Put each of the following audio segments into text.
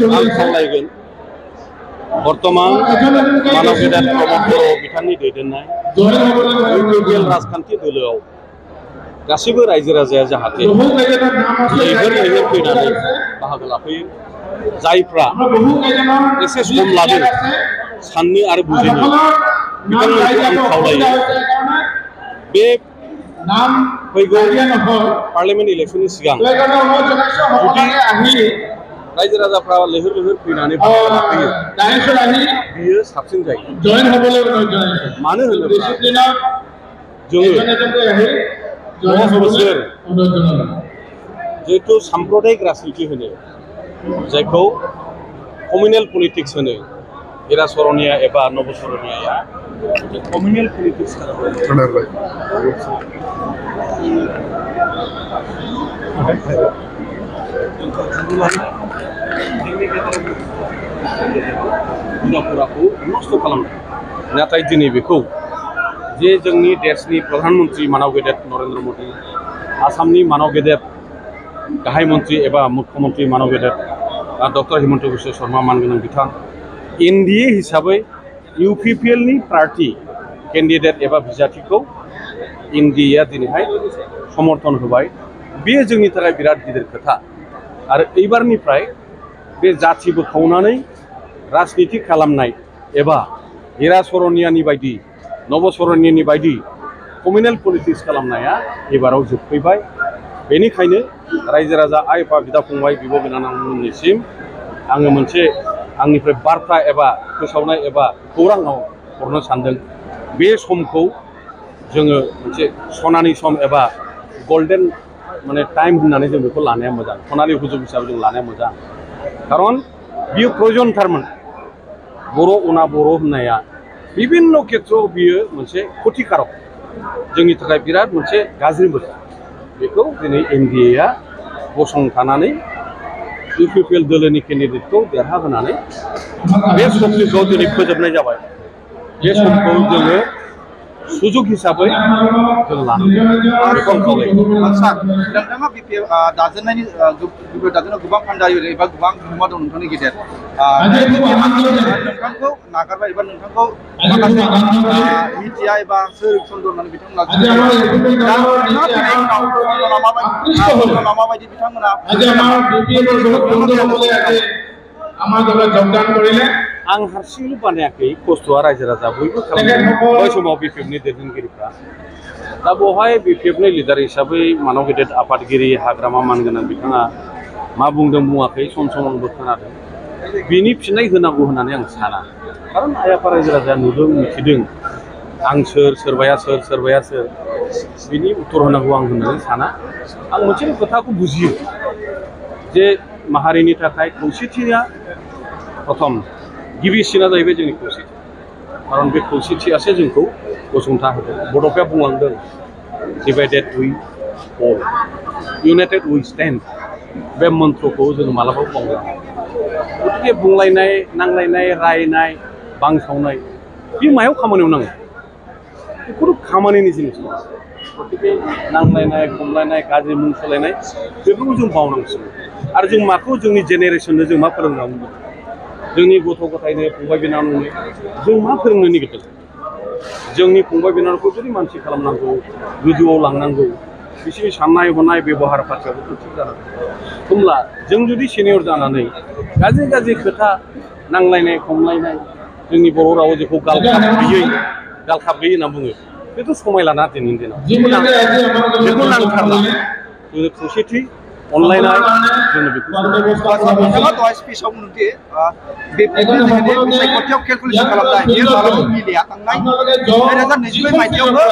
खावलायगोन बर्तमान मानव गेदेर प्रमद बर' बिथांनि दैदेननाय इउपिपिएल राजखान्थि दोलोआव गासैबो रायजो राजाया जाहाथे लैहोर फैनानै बाहागो लाफैयो जायफ्रा एसे सम लादों साननो आरो बुजिनो बिथांमोनखौ आं खावलायो बे फैगौ पार्लियामेन्ट इलेक्शननि सिगां जुदि रायजो राजाफ्रा लैहोर फैनानै बाहागो लाफैयो बियो साबसिन जायो मानो होनोब्ला जोङो 10 बोसोर जिहेतु साम्प्रदायिक राजनिति होनो जायखौ कमिउनेल पलिटिक्स होनो हिराचरनिया एबा नवचरनियाया कमिउनेल पलिटिक्स हुदाफोरखौ नष्ट खालामदों नाथाय दिनै बेखौ जे जोंनि देशनि प्रधानमन्त्री मानव गेदेर नरेन्द्र मोदी आसामनि मानव गेदेर गाहाय मन्त्री एबा मुख्यमन्त्री मानव गेदेर डक्टर हिमन्त बिश्व शर्मा मानगोनां बिथां एनडिए हिसाबै इउपिपिएलनि पार्टी केन्डिडेट एबा बिजाथिखौ एनडिएआ दिनैहाय समर्थन होबाय बे जोंनि थाखाय बिराद गिदिर खोथा आरो एबारनिफ्राय बे जाथि बोखावनानै राजनिति खालामनाय एबा हिराचरनियानि बायदि नवचरनियानि बायदि कमिउनेल पलिटिक्स खालामनाया एबाराव जोबफैबाय बेनिखायनो रायजो राजा आइ आफा बिदा फंबाय बिब' बिनानावमोननिसिम आङो मोनसे आंनिफ्राय बार्ता एबा फोसावनाय एबा खौराङाव हरनो सानदों बे समखौ जोङो मोनसे सनानि सम एबा गोल्डेन माने टाइम होननानै जों बेखौ लानाया मोजां सनानि हुजुग हिसाबै जों लानाया मोजां खारन बियो प्रयजनथारमोन बर' अना बर' होननाया बिभिन्न खेथ्रआव बियो मोनसे खथिकारक जोंनि थाखाय बिराद मोनसे गाज्रिमोन बेखौ दिनै एनडिएआ गसंथानानै इउपिपिएल दोलोनि केन्डिडेटखौ देरहाहोनानै बे समखौ दिनै फोजोबनाय जाबाय बे समखौ जोङो सुजुग हिसाबै जों लानांगौ नोंथाङा बिपिएल दाजेननायनि गोबां फान्डायो एबा गोबां बिहोमा दं नोंथांनि गेदेर नोंथांखौ नागारबाय एबा नोंथांखौ माखासे मिडिया एबा सोर चन्द्रनानै बिथांमोना माबायदि बिथांमोना आं हारसिंल' बानायाखै खस्थ'आ रायजो राजा बयबो खालामदों बै समाव बिपिएफनि दैदेनगिरिफ्रा दा बेवहाय बिपिएफनि लिडार हिसाबै मानव गेदेर आफादगिरि हाग्रामा मानगोनां बिथाङा मा बुंदों बुङाखै सम आंबो खोनादों बिनि फिननाय होनांगौ होननानै आं साना खारन आइ आफा रायजो राजाया नुदों मिथिदों आं सोरबाया सोर बिनि उत्तर होनांगौ आं होननानै साना आं मोनसे खोथाखौ बुजियो जे माहारिनि थाखाय खौसेथिया प्रथम गिबिसिना जाहैबाय जोंनि खौसेथि खारन बे खौसेथियासो जोंखौ गसंथा होदों बड'फाया बुंलांदों डिभाइडेड वी फल इउनाइटेड वी स्टेन्ड बे मन्त्रखौ जों मालाबाबो बावलाङा गतिके बुंलायनाय नांलायनाय रायनाय बांसावनाय बे मायाव खामानियाव नाङो बेखौथ' खामानिनि जिनिस नङा गतिके नांलायनाय खमलायनाय गाज्रि मुं सोलायनाय बेफोरखौ जों बावनांसिगौ आरो जों माखौ जोंनि जेनेरेसननो जों मा फोरोंनांगौ जोंनि गथ' गथायनो फंबाय बिनानावनो जों मा फोरोंनो नागिरदों जोंनि फंबाय बिनानावखौ जुदि मानसि खालामनांगौ गोजौआव लांनांगौ बिसोरनि साननाय हनाय बेबहार फाथियाबो थिग जानांगौ होमब्ला जों जुदि सिनियर जानानै गाज्रि खोथा नांलायनाय खमलायनाय जोंनि बर' रावाव जेखौ गालखाब गैयै होनना बुङो बेथ' समायलाना दिनैनि दिनाव बेखौ नांथारला जोंनो खौसेथि अनलायनाय जोंनो बेखौ नोंथाङा दहाय स्पिचआव बुंदोंदि सायख'थियाव केलकुलेसन खालामनाय बेयो मालाबा मिलिया थांनाय 2022 मायथाइयावबो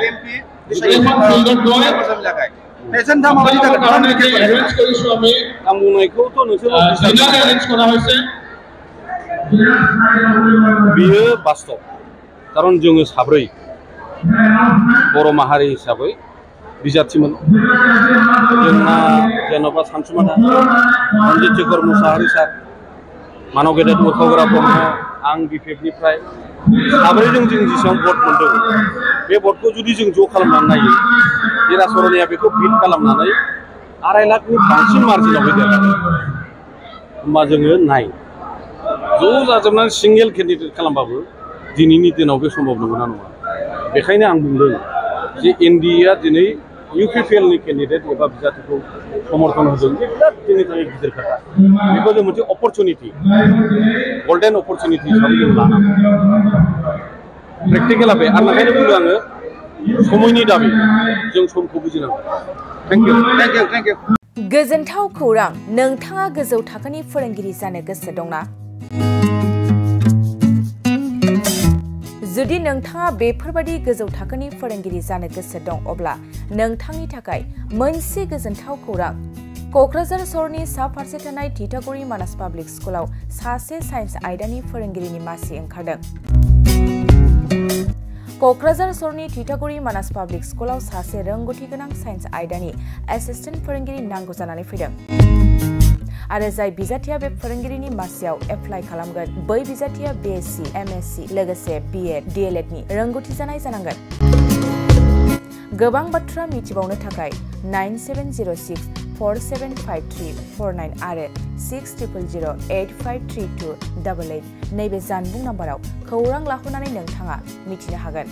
एमपि प्रेजेन्टआ माबायदि जागोन आं बुंनायखौथ' नोंसोर बियो बास्तब खारन जोङो साब्रै बर' माहारि हिसाबै बिजाथिमोन जोंना जेन'बा सानसुमादा रन्जित शेखर मुसाहारि सार मानव गेदेर उरखावग्रा ब्रह्म आं बिपिएफनिफ्राय साब्रैजों जों जेसेबां भट मोन्दों बे भटखौ जुदि जों ज' खालामनानै नायो हिराचरनिया बेखौ बिट खालामनानै 2.5 लाखनि बांसिन मार्जिनाव देरहादों होमबा जोङो नाय ज' जाजोबनानै सिंगेल केन्डिडेट खालामबाबो दिनैनि दिनाव बे सम्भब नंगौना नङा बेखायनो आं बुंदों जे एनडिएआ दिनै UPPL नि केन्डिडेट एबा बिजाथिखौ समर्थन होदों बिराद जोंनि थाखाय गिदिर खोथा बेखौ जों मोनसे अपरचुनिटि गल्डेन अपरचुनिटि हिसाबै जों लानांगौ प्रेक्टिकेला बे आरो ओंखायनो बुंदों आङो समयनि दाबि जों समखौ बुजिनांगौ थेंक इउ गोजोनथाव खौरां नोंथाङा गोजौ थाखोनि फोरोंगिरि जानो गोसो दंना जुदि नोंथाङा बेफोरबादि गोजौ थाखोनि फोरोंगिरि जानो गोसो दं अब्ला नोंथांनि थाखाय मोनसे गोजोनथाव खौरां क'क्राझार सहरनि सा फारसे थानाय थिथागुरि मानास पाब्लिक स्कुलाव सासे साइन्स आयदानि फोरोंगिरिनि मासि ओंखारदों क'क्राझार सहरनि थिथागुरि मानास पाब्लिक स्कुलाव सासे रोंगौथि गोनां साइन्स आयदानि एसिस्टेन्ट फोरोंगिरि नांगौ जानानै फैदों आरो जाय बिजाथिया बे फोरोंगिरिनि मासियाव एप्लाइ खालामगोन बै बिजाथिया BSc, MSc लोगोसे BEd, DLED नि रोंगौथि जानाय जानांगोन गोबां बाथ्रा मिथिबावनो थाखाय 9706475349 आरो 6000853288 नैबे जानबुं नाम्बाराव खौरां लाहरनानै नोंथाङा मिथिनो हागोन